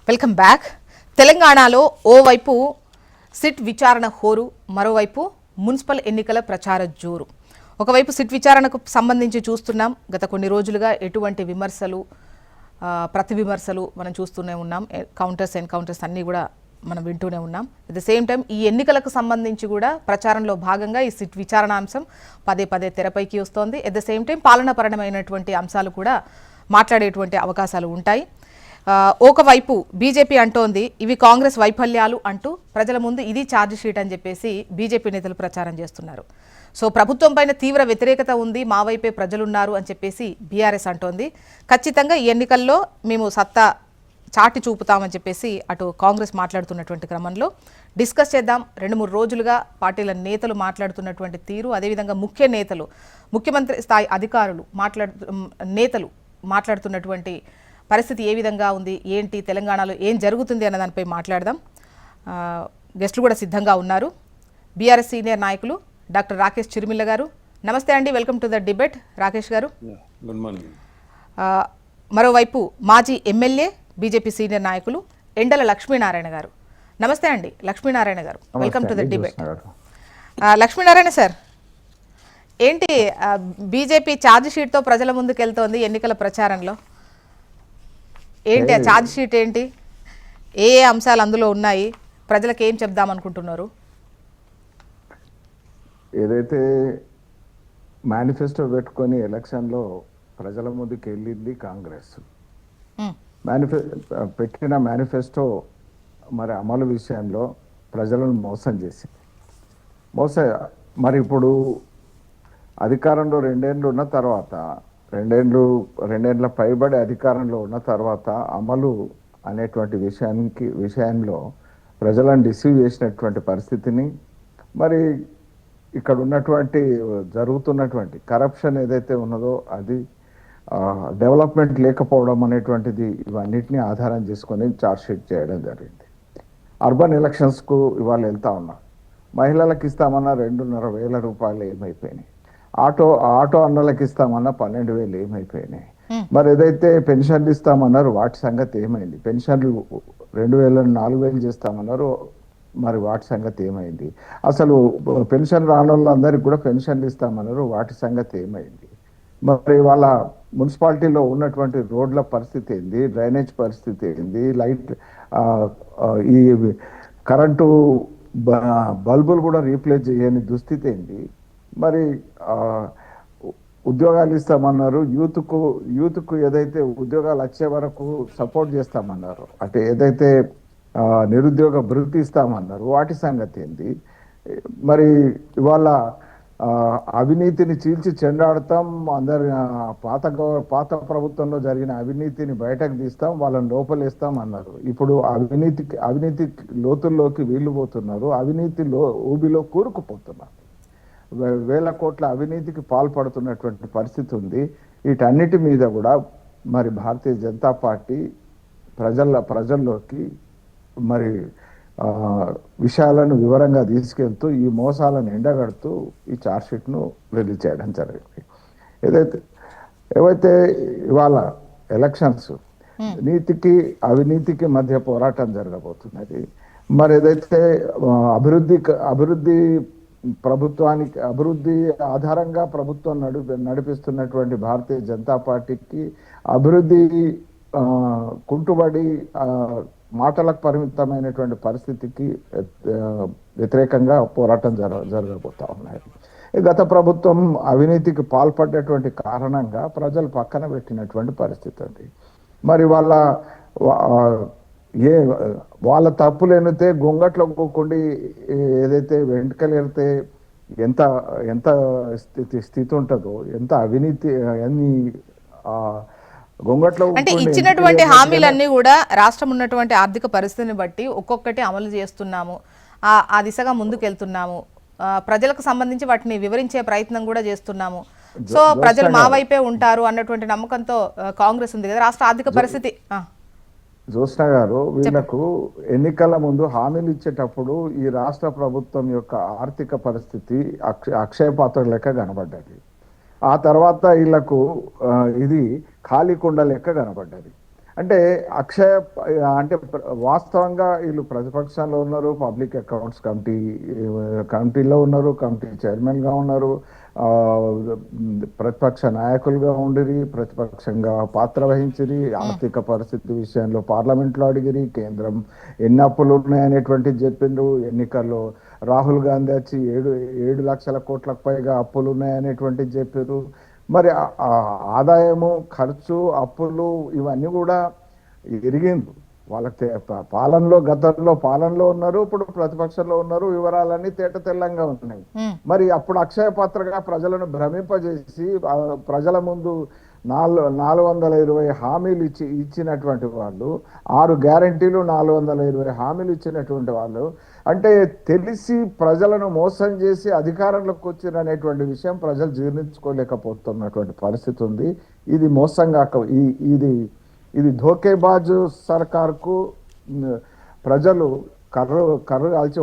Welcome back. తెలంగాణలో ఓవైపు SIT విచారణ హోరు, మరోవైపు మున్సిపల్ ఎన్నికల ప్రచార జోరు. ఒకవైపు సిట్ విచారణకు సంబంధించి చూస్తున్నాం. గత కొన్ని రోజులుగా ఎటువంటి విమర్శలు, ప్రతి విమర్శలు మనం చూస్తూనే ఉన్నాం. ఎన్కౌంటర్స్ అన్నీ కూడా మనం వింటూనే ఉన్నాం. అట్ ద సేమ్ టైం ఈ ఎన్నికలకు సంబంధించి కూడా ప్రచారంలో భాగంగా ఈ సిట్ విచారణ అంశం పదే పదే తెరపైకి వస్తోంది. అట్ ద సేమ్ టైం పాలనాపరమైనటువంటి అంశాలు కూడా మాట్లాడేటువంటి అవకాశాలు ఉంటాయి. ఒకవైపు బీజేపీ అంటోంది ఇవి కాంగ్రెస్ వైఫల్యాలు అంటూ ప్రజల ముందు ఇది ఛార్జ్ షీట్ అని చెప్పేసి బీజేపీ నేతలు ప్రచారం చేస్తున్నారు. సో ప్రభుత్వం పైన తీవ్ర వ్యతిరేకత ఉంది, మా వైపే ప్రజలున్నారు అని చెప్పేసి బీఆర్ఎస్ అంటోంది. ఖచ్చితంగా ఈ ఎన్నికల్లో మేము సత్తా చాటి చూపుతామని చెప్పేసి అటు కాంగ్రెస్ మాట్లాడుతున్నటువంటి క్రమంలో డిస్కస్ చేద్దాం. 2-3 రోజులుగా పార్టీల నేతలు మాట్లాడుతున్నటువంటి తీరు, అదేవిధంగా ముఖ్యమంత్రి స్థాయి అధికారులు నేతలు మాట్లాడుతున్నటువంటి పరిస్థితి ఏ విధంగా ఉంది, ఏంటి, తెలంగాణలో ఏం జరుగుతుంది అన్న దానిపై మాట్లాడదాం. గెస్టులు కూడా సిద్ధంగా ఉన్నారు. బీఆర్ఎస్ సీనియర్ నాయకులు డాక్టర్ రాకేష్ చిరుమిల్ల గారు, నమస్తే అండి, welcome to the debate. Rakesh గారు. Good morning. మరోవైపు మాజీ ఎమ్మెల్యే బీజేపీ సీనియర్ నాయకులు ఎండల లక్ష్మీనారాయణ గారు, నమస్తే అండి లక్ష్మీనారాయణ గారు, welcome to the debate. Lakshminarayana sir, ఏంటి బీజేపీ ఛార్జ్ షీట్తో ప్రజల ముందుకు వెళ్తోంది ఎన్నికల ప్రచారంలో? ఏంటి ఆ ఛార్జ్ షీట్ ఏంటి, ఏ అంశాలు అందులో ఉన్నాయి, ప్రజలకు ఏం చెప్దాం అనుకుంటున్నారు? ఏదైతే మేనిఫెస్టో పెట్టుకొని ఎలక్షన్లో ప్రజల ముందుకు వెళ్ళింది కాంగ్రెస్, పెట్టిన మేనిఫెస్టో మరి అమలు విషయంలో ప్రజలను మోసం చేసింది. మరి ఇప్పుడు అధికారంలో 2 ఏళ్ళు ఉన్న తర్వాత, 2 ఏళ్ళ పైబడి అధికారంలో ఉన్న తర్వాత అమలు అనేటువంటి విషయంలో ప్రజలను డిసీవ్ చేసినటువంటి పరిస్థితిని, మరి ఇక్కడ ఉన్నటువంటి జరుగుతున్నటువంటి కరప్షన్ ఏదైతే ఉన్నదో అది, డెవలప్మెంట్ లేకపోవడం అనేటువంటిది, ఇవన్నిటిని ఆధారం చేసుకొని ఛార్జ్ షీట్ చేయడం జరిగింది. అర్బన్ ఎలక్షన్స్కు ఇవాళ వెళ్తా ఉన్నా, మహిళలకు ఇస్తామన్న 2,500 రూపాయలు ఏమైపోయినాయి, ఆటో అన్నలకు ఇస్తామన్న 12,000 ఏమైపోయినాయి, మరి ఏదైతే పెన్షన్లు ఇస్తామన్నారు వాటి సంగతి ఏమైంది, పెన్షన్లు 2,000 4,000 చేస్తామన్నారు, మరి వాటి సంగతి ఏమైంది, అసలు పెన్షన్ రాని వాళ్ళందరికీ కూడా పెన్షన్లు ఇస్తామన్నారు, వాటి సంగతి ఏమైంది, మరి వాళ్ళ మున్సిపాలిటీలో ఉన్నటువంటి రోడ్ల పరిస్థితి ఏంది, డ్రైనేజ్ పరిస్థితి ఏంది, లైట్ ఈ కరెంటు బల్బులు కూడా రీప్లేస్ చేయని దుస్థితి ఏంది, మరి ఉద్యోగాలు ఇస్తామన్నారు, యూత్కు ఏదైతే ఉద్యోగాలు వచ్చే వరకు సపోర్ట్ చేస్తామన్నారు, అంటే ఏదైతే నిరుద్యోగ భృతి ఇస్తామన్నారు, వాటి సంగతి ఏంది, మరి ఇవాళ అవినీతిని చీల్చి చెండాడతాం, పాత ప్రభుత్వంలో జరిగిన అవినీతిని బయటకు తీస్తాం, వాళ్ళని లోపలేస్తాం అన్నారు. ఇప్పుడు అవినీతి లోతుల్లోకి వీళ్ళు పోతున్నారు, అవినీతిలో ఊబిలో కూరుకుపోతున్నారు, 1,000 కోట్ల అవినీతికి పాల్పడుతున్నటువంటి పరిస్థితి ఉంది. వీటన్నిటి మీద కూడా మరి భారతీయ జనతా పార్టీ ప్రజల్లోకి మరి విషయాలను వివరంగా తీసుకెళ్తూ ఈ మోసాలను ఎండగడుతూ ఈ ఛార్జ్ షీట్ను రిలీజ్ చేయడం జరిగింది. ఏవైతే ఇవాళ ఎలక్షన్స్ నీతికి అవినీతికి మధ్య పోరాటం జరగబోతున్నది. మరి ఏదైతే అభివృద్ధి ఆధారంగా ప్రభుత్వం నడిపిస్తున్నటువంటి భారతీయ జనతా పార్టీకి అభివృద్ధి కుంటుబడి మాటలకు పరిమితమైనటువంటి పరిస్థితికి వ్యతిరేకంగా పోరాటం జరగబోతా ఉన్నాయి. గత ప్రభుత్వం అవినీతికి పాల్పడ్డటువంటి కారణంగా ప్రజలు పక్కన పెట్టినటువంటి పరిస్థితి ఉంది. మరి వాళ్ళ తప్పులేనితే గొంగట్లో పోకుండా ఏదైతే వెంటకలు ఎడితే ఎంత స్థితి ఉంటుందో, ఎంత అవినీతి అన్ని అంటే ఇచ్చినటువంటి హామీలన్నీ కూడా రాష్ట్రం ఉన్నటువంటి ఆర్థిక పరిస్థితిని బట్టి ఒక్కొక్కటి అమలు చేస్తున్నాము, ఆ దిశగా ముందుకెళ్తున్నాము, ప్రజలకు సంబంధించి వాటిని వివరించే ప్రయత్నం కూడా చేస్తున్నాము. సో ప్రజలు మా వైపే ఉంటారు అన్నటువంటి నమ్మకంతో కాంగ్రెస్ ఉంది కదా. రాష్ట్ర ఆర్థిక పరిస్థితి జ్యోత్స్న గారు, వీళ్లకు ఎన్నికల ముందు హామీలు ఇచ్చేటప్పుడు ఈ రాష్ట్ర ప్రభుత్వం యొక్క ఆర్థిక పరిస్థితి అక్షయపాత్ర లెక్క కనబడ్డది. ఆ తర్వాత వీళ్లకు ఇది ఖాళీ కుండ లెక్క కనబడ్డది. అంటే అక్షయ అంటే వాస్తవంగా వీళ్ళు ప్రతిపక్షంలో ఉన్నారు, పబ్లిక్ అకౌంట్స్ కమిటీలో ఉన్నారు, కమిటీ చైర్మన్గా ఉన్నారు, ఆ, ప్రతిపక్ష నాయకులుగా ఉండిరి, ప్రతిపక్షంగా పాత్ర వహించిరి, ఆర్థిక పరిస్థితి విషయంలో పార్లమెంట్లో అడిగిరి, కేంద్రం ఎన్ని అప్పులు ఉన్నాయనేటువంటిది చెప్పిండ్రు, ఎన్నికల్లో రాహుల్ గాంధీ వచ్చి 7 లక్షల కోట్లకు పైగా అప్పులు ఉన్నాయనేటువంటిది చెప్పారు. మరి ఆదాయము, ఖర్చు, అప్పులు ఇవన్నీ కూడా ఎరిగిండ్రు. వాళ్ళకి గతంలో పాలనలో ఉన్నారు, ఇప్పుడు ప్రతిపక్షంలో ఉన్నారు, వివరాలన్నీ తేట తెల్లంగా ఉన్నాయి. ఉమ్, మరి అప్పుడు అక్షయ పాత్రగా ప్రజలను భ్రమింపజేసి ప్రజల ముందు 420 హామీలు ఇచ్చినటువంటి వాళ్ళు, 6 గ్యారంటీలు, 420 హామీలు ఇచ్చినటువంటి వాళ్ళు, అంటే తెలిసి ప్రజలను మోసం చేసి అధికారంలోకి వచ్చిననేటువంటి విషయం ప్రజలు జీర్ణించుకోలేకపోతున్నటువంటి పరిస్థితి ఉంది. ఇది మోసంగా ఇది ధోకేబాజు సర్కార్కు ప్రజలు కర్రు కాల్చి